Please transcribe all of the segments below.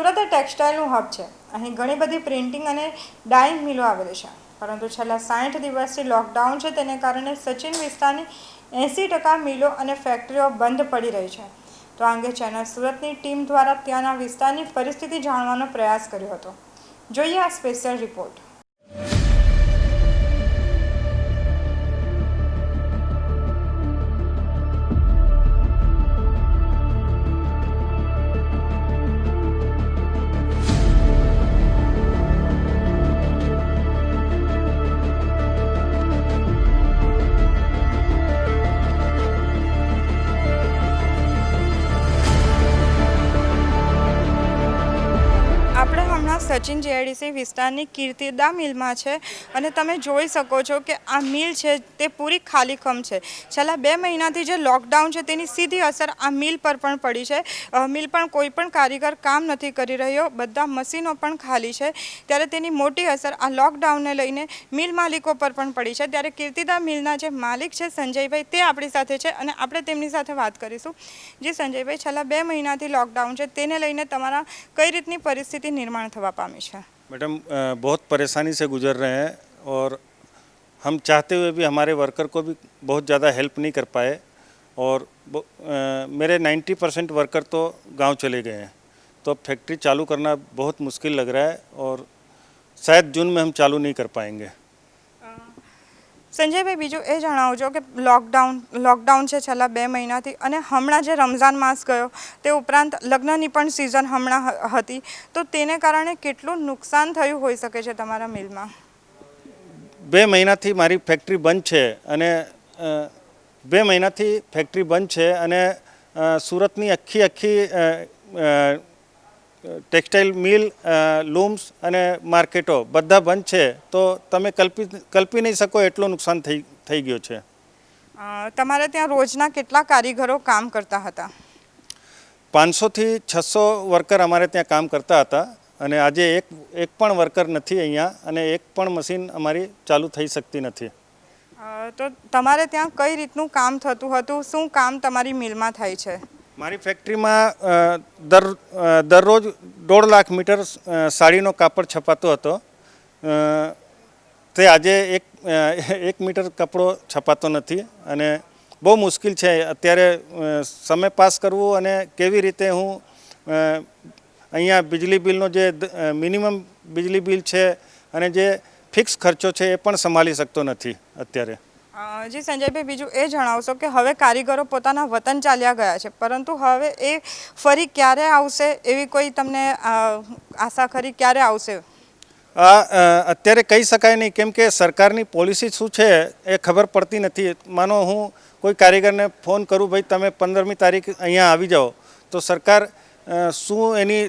સુરત એ ટેક્સટાઇલનું hub છે. અહીં ઘણી બધી પ્રિન્ટિંગ અને ડાઇંગ મિલો આવેલી છે, પરંતુ છેલ્લા 60 દિવસથી લોકડાઉન છે, તેને કારણે સચિન વિસ્તારની 80% મિલો અને ફેક્ટરીઓ બંધ પડી રહી છે. તો આ અંગે ચેનલ સુરતની ટીમ દ્વારા ત્યાંના વિસ્તારની પરિસ્થિતિ જાણવાનો પ્રયાસ કર્યો હતો. જોઈએ આ સ્પેશિયલ રિપોર્ટ. આપણે હમણાં સચિન જીઆઈડીસી વિસ્તારની કીર્તિદા મિલમાં છે અને તમે જોઈ શકો છો કે આ મિલ છે તે પૂરી ખાલીખમ છે. છેલ્લા 2 મહિનાથી જે લોકડાઉન છે તેની સીધી અસર આ મિલ પર પણ પડી છે. મિલ પણ કોઈ પણ કારીગર કામ નથી કરી રહ્યો, બધા મશીનો પણ ખાલી છે. ત્યારે તેની મોટી અસર આ લોકડાઉનને લઈને મિલ માલિકો પર પણ પડી છે. ત્યારે કીર્તિદા મિલના જે માલિક છે સંજયભાઈ, તે આપણી સાથે છે અને આપણે તેમની સાથે વાત કરીશું. જી સંજયભાઈ, છેલ્લા 2 મહિનાથી લોકડાउन છે, તેને લઈને તમારા કઈ રીતની પરિસ્થિતિ निर्माण थवा पामी है? मैडम, बहुत परेशानी से गुजर रहे हैं और हम चाहते हुए भी हमारे वर्कर को भी बहुत ज़्यादा हेल्प नहीं कर पाए और मेरे 90% वर्कर तो गांव चले गए हैं, तो अब फैक्ट्री चालू करना बहुत मुश्किल लग रहा है और शायद जून में हम चालू नहीं कर पाएंगे. સંજયભાઈ, બીજું એ જણાવજો કે લોકડાઉન છે છેલ્લા 2 મહિનાથી અને હમણાં જે રમઝાન માસ ગયો તે ઉપરાંત લગ્નની પણ સિઝન હમણાં હતી, તો તેને કારણે કેટલું નુકસાન થયું હોઈ શકે છે તમારા મિલમાં? 2 મહિનાથી મારી ફેક્ટરી બંધ છે અને 2 મહિનાથી ફેક્ટરી બંધ છે અને સુરતની આખી ટેક્સટાઇલ મિલ, લૂમ્સ અને માર્કેટો બધા બંધ છે, તો તમે કલ્પી નહીં શકો એટલું નુકસાન થઈ ગયું છે. તમારે ત્યાં રોજના કેટલા કારીગરો કામ કરતા હતા? 500 થી 600 વર્કર અમારે ત્યાં કામ કરતા હતા અને આજે એક પણ વર્કર નથી અહીંયા અને એક પણ મશીન અમારી ચાલુ થઈ શકતી નથી. તો તમારે ત્યાં કઈ રીતનું કામ થતું હતું? શું કામ તમારી મિલમાં થાય છે? મારી ફેક્ટરીમાં દરરોજ 1.5 લાખ મીટર સાડીનો કાપડ છપાતો હતો. તે આજે 1 મીટર કપડો છપાતો નથી અને બહુ મુશ્કેલ છે અત્યારે સમય પાસ કરવું અને કેવી રીતે હું અહીંયા બિજલી બિલનો જે મિનિમમ બિજલી બિલ છે અને જે ફિક્સ ખર્ચો છે એ પણ સંભાળી શકતો નથી અત્યારે. જી સંજયભાઈ, બીજું એ જણાવશો કે હવે કારીગરો પોતાના વતન ચાલ્યા ગયા છે, પરંતુ હવે એ ફરી ક્યારે આવશે એવી કોઈ તમને આશા ખરી? ક્યારે આવશે? અત્યારે કહી શકાય નહીં, કેમ કે સરકારની પોલિસી શું છે એ ખબર પડતી નથી. માનો હું કોઈ કારીગરને ફોન કરું, ભાઈ તમે 15મી તારીખ અહીંયા આવી જાઓ, તો સરકાર શું એની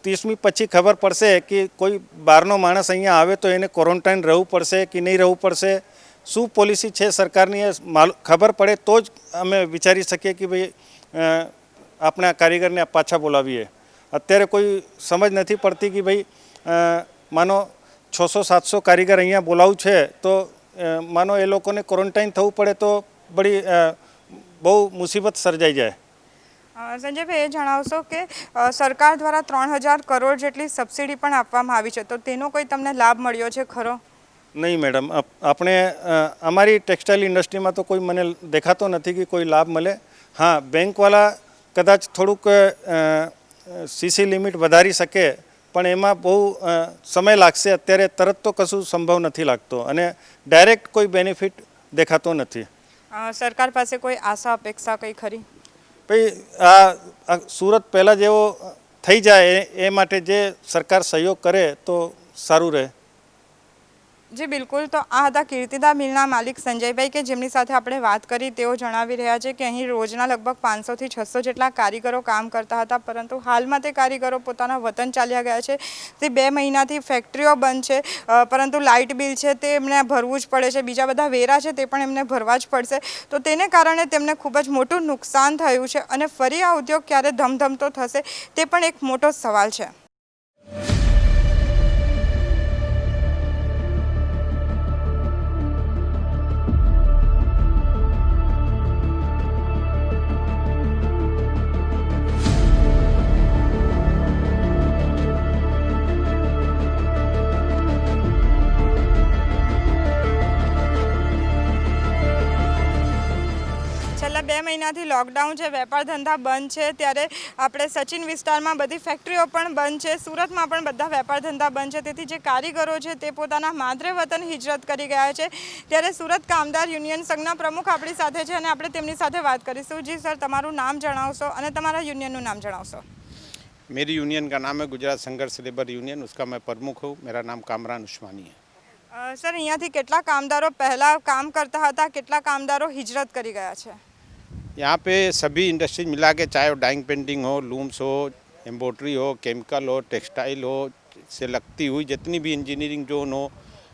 30મી પછી ખબર પડશે કે કોઈ બહારનો માણસ અહીંયા આવે તો એને ક્વોરન્ટાઇન રહેવું પડશે કે નહીં રહેવું પડશે? શું પોલિસી છે સરકારની એ ખબર પડે તો જ અમે વિચારી શકીએ કે ભાઈ આપણે આ કારીગરને પાછા બોલાવીએ. અત્યારે કોઈ સમજ નથી પડતી કે ભાઈ માનો 600-700 કારીગર અહીંયા બોલાવું છે તો માનો એ લોકોને ક્વોરન્ટાઇન થવું પડે તો બહુ મુસીબત સર્જાઈ જાય. સંજયભાઈ, એ જણાવશો કે સરકાર દ્વારા 3000 કરોડ જેટલી સબસિડી પણ આપવામાં આવી છે, તો તેનો કોઈ તમને લાભ મળ્યો છે ખરો? નહીં મેડમ, આપણે અમારી ટેક્સટાઇલ ઇન્ડસ્ટ્રીમાં તો કોઈ મને દેખાતો નથી કે કોઈ લાભ મળે. હા, બેંકવાળા કદાચ થોડુંક સીસી લિમિટ વધારી શકે, પણ એમાં બહુ સમય લાગશે. અત્યારે તરત તો કશું સંભવ નથી લાગતો અને ડાયરેક્ટ કોઈ બેનિફિટ દેખાતો નથી. સરકાર પાસે કોઈ આશા અપેક્ષા કંઈ ખરી? ભાઈ આ સુરત પહેલાં જેવો થઈ જાય એ માટે જે સરકાર સહયોગ કરે તો સારું રહે. જી બિલકુલ. તો આ હતા કીર્તિદા મિલના માલિક સંજયભાઈ કે જેમની સાથે આપણે વાત કરી. તેઓ જણાવી રહ્યા છે કે અહીં રોજના લગભગ 500 થી 600 જેટલા કારીગરો કામ કરતા હતા, પરંતુ હાલમાં તે કારીગરો પોતાના વતન ચાલ્યા ગયા છે. તે 2 મહિનાથી ફેક્ટરીઓ બંધ છે, પરંતુ લાઇટ બિલ છે તે એમને ભરવું જ પડે છે, બીજા બધા વેરા છે તે પણ એમને ભરવા જ પડશે. તો તેને કારણે તેમને ખૂબ જ મોટું નુકસાન થયું છે અને ફરી આ ઉદ્યોગ ક્યારે ધમધમતો થશે તે પણ એક મોટો સવાલ છે. મહિનાથી લોકડાઉન છે, વેપાર ધંધા બંધ છે, ત્યારે આપણે સચિન વિસ્તારમાં બધી ફેક્ટરીઓ પણ બંધ છે, સુરતમાં પણ બધા વેપાર ધંધા બંધ છે, તેથી જે કારીગરો છે તે પોતાના માદરે વતન હિજરત કરી ગયા છે। ત્યારે સુરત કામદાર યુનિયન સંઘના પ્રમુખ આપણી સાથે છે અને આપણે તેમની સાથે વાત કરીશું। જી સર, તમારું નામ જણાવશો અને તમારા યુનિયનનું નામ જણાવશો। मेरी यूनियन का नाम है गुजरात संघर्ष लेबर यूनियन, उसका मैं प्रमुख हूँ। मेरा नाम कामरान उस्मानी है। સર, અહીંયાથી કેટલા કામદારો પહેલાં કામ કરતા હતા, કેટલા કામદારો હિજરત કરી ગયા છે? यहाँ पे सभी इंडस्ट्रीज मिला के, चाहे वो डाइंग पेंटिंग हो, लूम्स हो, एम्ब्रॉयडरी हो, केमिकल हो, टेक्सटाइल हो, से लगती हुई जितनी भी इंजीनियरिंग जोन हो,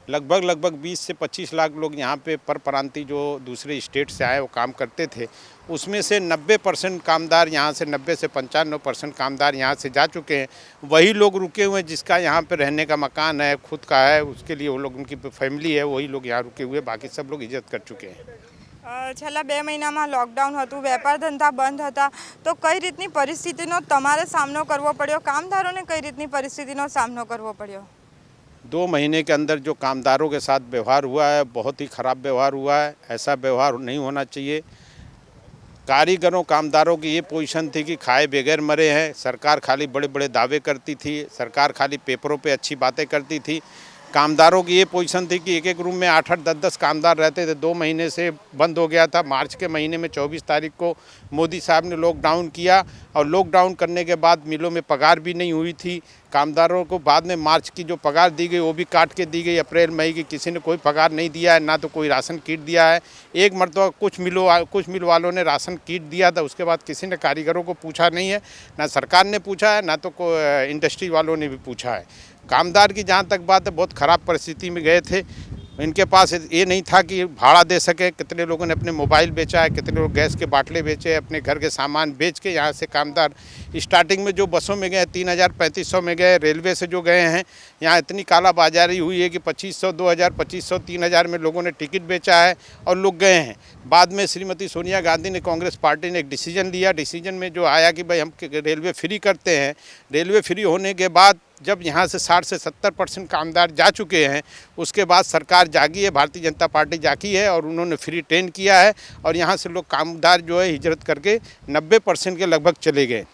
लगभग 20 से 25 लाख लोग यहाँ पे पर प्रांति जो दूसरे स्टेट से आए वो काम करते थे। उसमें से 90% कामदार यहाँ से 90 से 95% कामदार यहाँ से जा चुके हैं। वही लोग रुके हुए हैं जिसका यहाँ पे रहने का मकान है, खुद का है, उसके लिए वो लोग, उनकी फैमिली है, वही लोग यहाँ रुके हुए, बाकी सब लोग हिजरत कर चुके हैं। છેલ્લા 2 મહિનામાં લોકડાઉન હતું, વેપાર ધંધા બંધ હતા, તો કઈ રીતની પરિસ્થિતિનો તમારે સામનો કરવો પડ્યો? કામદારોને કઈ રીતની પરિસ્થિતિનો સામનો કરવો પડ્યો? 2 महीने के अंदर जो कामदारों के साथ व्यवहार हुआ है, बहुत ही ख़राब व्यवहार हुआ है। ऐसा व्यवहार नहीं होना चाहिए। कारीगरों कामदारों की ये पोजीशन थी कि खाए बगैर मरे हैं। सरकार खाली बड़े बड़े दावे करती थी, सरकार खाली पेपरों पे अच्छी बातें करती थी। कामदारों की ये पोजीशन थी कि एक रूम में 8-8, 10-10 कामदार रहते थे। 2 महीने से बंद हो गया था। मार्च के महीने में 24 तारीख को मोदी साहब ने लॉकडाउन किया और लॉकडाउन करने के बाद मिलों में पगार भी नहीं हुई थी। कामदारों को बाद में मार्च की जो पगार दी गई वो भी काट के दी गई। अप्रैल मई की किसी ने कोई पगार नहीं दिया है, ना तो कोई राशन किट दिया है। एक मरतबा कुछ मिल वालों ने राशन किट दिया था, उसके बाद किसी ने कारीगरों को पूछा नहीं है, ना सरकार ने पूछा है, ना तो इंडस्ट्री वालों ने भी पूछा है। कामदार की जहाँ तक बात है, बहुत ख़राब परिस्थिति में गए थे। इनके पास ये नहीं था कि भाड़ा दे सके। कितने लोगों ने अपने मोबाइल बेचा है, कितने लोग गैस के बाटले बेचे, अपने घर के सामान बेच के यहाँ से कामदार स्टार्टिंग में जो बसों में गए 3,000-3,500 में गए। रेलवे से जो गए हैं, यहाँ इतनी कालाबाजारी हुई है कि 2,500, 2,000, 2,500, 3,000 में लोगों ने टिकट बेचा है और लोग गए हैं। बाद में श्रीमती सोनिया गांधी ने, कांग्रेस पार्टी ने एक डिसीजन लिया। डिसीजन में जो आया कि भाई हम रेलवे फ्री करते हैं। रेलवे फ्री होने के बाद जब यहाँ से 60 से 70% कामदार जा चुके हैं, उसके बाद सरकार जागी है, भारतीय जनता पार्टी जागी है और उन्होंने फ्री ट्रेन किया है और यहाँ से लोग कामदार जो है हिजरत करके 90% के लगभग चले गए।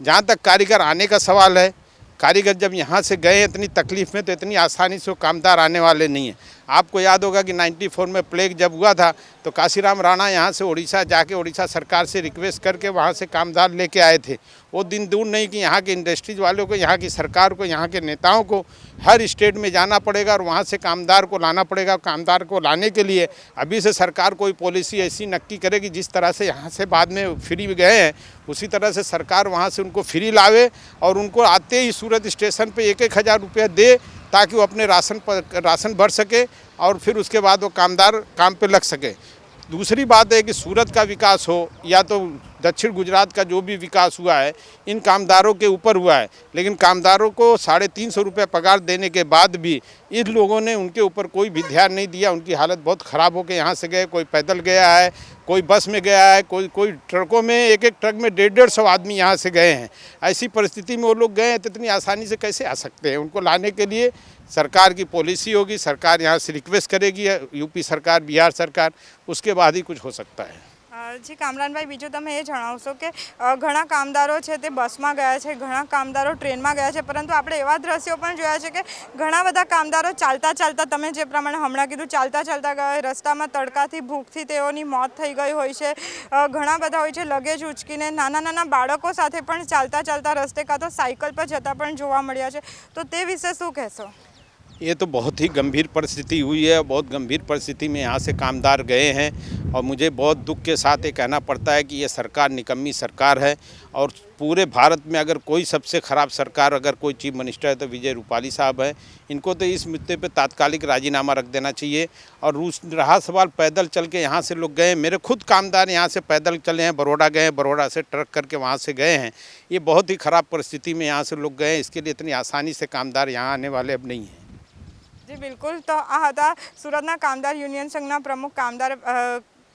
जहाँ तक कारीगर आने का सवाल है, कारीगर जब यहाँ से गए इतनी तकलीफ़ में, तो इतनी आसानी से वो कामदार आने वाले नहीं हैं। आपको याद होगा कि 94 में प्लेग जब हुआ था तो काशीराम राणा यहाँ से उड़ीसा जाके उड़ीसा सरकार से रिक्वेस्ट करके वहाँ से कामदार लेके आए थे। वो दिन दूर नहीं कि यहाँ के इंडस्ट्रीज वालों को, यहाँ की सरकार को, यहाँ के नेताओं को हर स्टेट में जाना पड़ेगा और वहाँ से कामदार को लाना पड़ेगा। कामदार को लाने के लिए अभी से सरकार कोई पॉलिसी ऐसी नक्की करेगी, जिस तरह से यहाँ से बाद में फ्री गए हैं उसी तरह से सरकार वहाँ से उनको फ्री लावे और उनको आते ही सूरत स्टेशन पे 1-1 हज़ार रुपया दे, ताकि वो अपने राशन भर सके और फिर उसके बाद वो कामदार काम पे लग सके। दूसरी बात है कि सूरत का विकास हो या तो दक्षिण गुजरात का जो भी विकास हुआ है, इन कामदारों के ऊपर हुआ है। लेकिन कामदारों को 350 रुपये पगार देने के बाद भी इन लोगों ने उनके ऊपर कोई भी ध्यान नहीं दिया। उनकी हालत बहुत ख़राब होकर यहाँ से गए। कोई पैदल गया है, कोई बस में गया है, कोई ट्रकों में, एक ट्रक में 150-150 आदमी यहाँ से गए हैं। ऐसी परिस्थिति में वो लोग गए हैं तो इतनी आसानी से कैसे आ सकते हैं? उनको लाने के लिए सरकार की पॉलिसी होगी, सरकार यहाँ से रिक्वेस्ट करेगी, यूपी सरकार, बिहार सरकार, उसके बाद ही कुछ हो सकता है। જી કામરાનભાઈ, બીજું તમે એ જણાવશો કે ઘણા કામદારો છે તે બસમાં ગયા છે, ઘણા કામદારો ટ્રેનમાં ગયા છે, પરંતુ આપણે એવા દ્રશ્યો પણ જોયા છે કે ઘણા બધા કામદારો ચાલતા ચાલતા, તમે જે પ્રમાણે હમણાં કીધું, ચાલતા ચાલતા ગયા, રસ્તામાં તડકાથી ભૂખથી તેઓની મોત થઈ ગઈ હોય છે। ઘણા બધા હોય છે લગેજ ઉચકીને, નાના નાના બાળકો સાથે પણ ચાલતા ચાલતા રસ્તે કાં તો સાયકલ પર જતા પણ જોવા મળ્યા છે, તો તે વિશે શું કહેશો? ये तो बहुत ही गंभीर परिस्थिति हुई है। बहुत गंभीर परिस्थिति में यहाँ से कामदार गए हैं और मुझे बहुत दुख के साथ ये कहना पड़ता है कि ये सरकार निकम्मी सरकार है। और पूरे भारत में अगर कोई सबसे ख़राब सरकार, अगर कोई चीफ मिनिस्टर है तो विजय रूपाली साहब हैं। इनको तो इस मुद्दे पे तात्कालिक राजीनामा रख देना चाहिए। और रहा सवाल पैदल चल के यहाँ से लोग गए, मेरे खुद कामदार यहाँ से पैदल चले हैं, बड़ौदा गए, बड़ौदा से ट्रक करके वहाँ से गए हैं। ये बहुत ही ख़राब परिस्थिति में यहाँ से लोग गए। इसके लिए इतनी आसानी से कामदार यहाँ आने वाले अब नहीं हैं। જી બિલકુલ, તો આ હતા સુરતના કામદાર યુનિયન સંઘના પ્રમુખ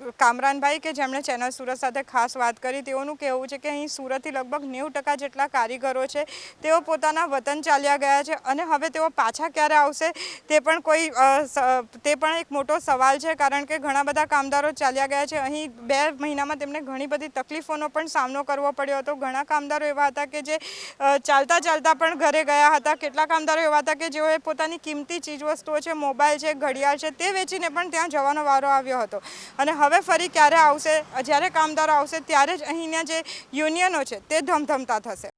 કામરાનભાઈ કે જેમણે ચેનલ સુરત સાથે ખાસ વાત કરી, તેઓનું કહેવું છે કે અહીં સુરતથી લગભગ 90% જેટલા કારીગરો છે તેઓ પોતાના વતન ચાલ્યા ગયા છે અને હવે તેઓ પાછા ક્યારે આવશે તે પણ એક મોટો સવાલ છે, કારણ કે ઘણા બધા કામદારો ચાલ્યા ગયા છે. અહીં 2 મહિનામાં તેમને ઘણી બધી તકલીફોનો પણ સામનો કરવો પડ્યો હતો. ઘણા કામદારો એવા હતા કે જે ચાલતા ચાલતા પણ ઘરે ગયા હતા. કેટલાક કામદારો એવા હતા કે જેઓએ પોતાની કિંમતી ચીજવસ્તુઓ છે, મોબાઈલ છે, ઘડિયાળ છે, તે વેચીને પણ ત્યાં જવાનો વારો આવ્યો હતો. અને હવે ફરી ક્યારે આવશે? જ્યારે કામદારો આવશે ત્યારે જ અહીંના જે યુનિયનો છે તે ધમધમતા થશે.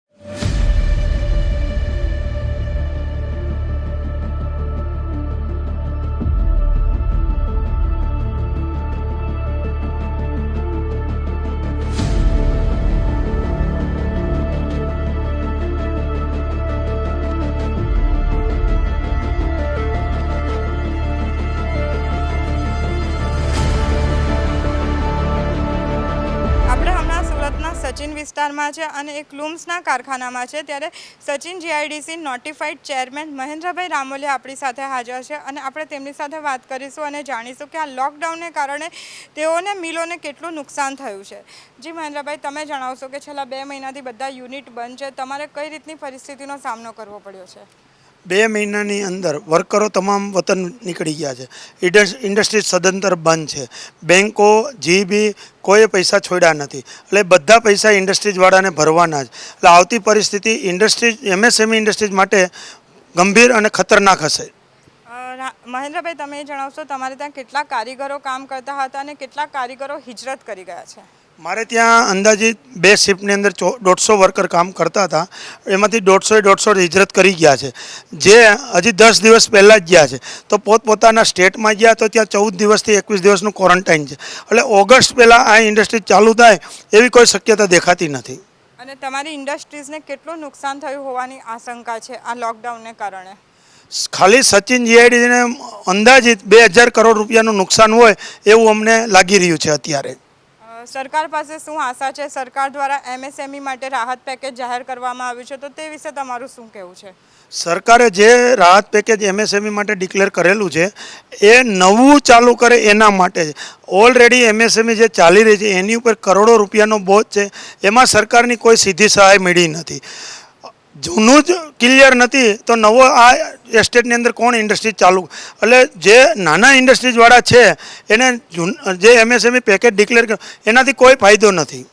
સચિન વિસ્તારમાં છે અને એક લૂમ્સના કારખાનામાં છે, ત્યારે સચિન જીઆઈડીસી નોટિફાઈડ ચેરમેન મહેન્દ્રભાઈ રામોલિયા આપણી સાથે હાજર છે અને આપણે તેમની સાથે વાત કરીશું અને જાણીશું કે આ લોકડાઉનને કારણે તેઓને મિલોને કેટલું નુકસાન થયું છે. જી મહેન્દ્રભાઈ, તમે જણાવશો કે છેલ્લા 2 મહિનાથી બધા યુનિટ બંધ છે, તમારે કઈ રીતની પરિસ્થિતિનો સામનો કરવો પડ્યો છે? 2 મહિનાની અંદર વર્કરો તમામ વતન નીકળી ગયા છે. ઇન્ડસ્ટ્રી સદંતર બંધ છે. બેન્કો જીબી કોઈ પૈસા છોડ્યા નથી. એટલે બધા પૈસા ઇન્ડસ્ટ્રીઝવાળાને ભરવાના જ. એટલે આવતી પરિસ્થિતિ એમએસએમઈ ઇન્ડસ્ટ્રીઝ માટે ગંભીર અને ખતરનાક હશે. મહેન્દ્રભાઈ, તમે જણાવશો તમારે ત્યાં કેટલા કારીગરો કામ કરતા હતા અને કેટલા કારીગરો હિજરત કરી ગયા છે? મારે ત્યાં અંદાજિત 2 શિફ્ટની અંદર 150 વર્કર કામ કરતા હતા. એમાંથી 150 હિજરત કરી ગયા છે, જે હજી 10 દિવસ પહેલાં જ ગયા છે. તો પોતપોતાના સ્ટેટમાં ગયા તો ત્યાં 14 દિવસથી 21 દિવસનું ક્વોરન્ટાઇન છે. એટલે ઓગસ્ટ પહેલાં આ ઇન્ડસ્ટ્રી ચાલુ થાય એવી કોઈ શક્યતા દેખાતી નથી. અને તમારી ઇન્ડસ્ટ્રીઝને કેટલું નુકસાન થયું હોવાની આશંકા છે આ લોકડાઉનને કારણે? ખાલી સચિન જીઆઈડીને અંદાજિત 2000 કરોડ રૂપિયાનું નુકસાન હોય એવું અમને લાગી રહ્યું છે અત્યારે. સરકાર પાસે શું આશા છે? સરકાર દ્વારા એમએસએમઈ માટે રાહત પેકેજ જાહેર કરવામાં આવ્યું છે, તો તે વિશે તમારું શું કહેવું છે? સરકારે જે રાહત પેકેજ એમએસએમઈ માટે ડિક્લેર કરેલું છે એ નવું ચાલુ કરે એના માટે છે. ઓલરેડી એમએસએમઈ જે ચાલી રહી છે એની ઉપર કરોડો રૂપિયાનો બોજ છે. એમાં સરકારની કોઈ સીધી સહાય મળી નથી. જૂનું જ ક્લિયર નથી તો નવો આ એસ્ટેટની અંદર કોણ ઇન્ડસ્ટ્રી ચાલુ? એટલે જે નાના ઇન્ડસ્ટ્રીઝવાળા છે એને જે એમએસએમઈ પેકેજ ડિક્લેર કર્યું એનાથી કોઈ ફાયદો નથી.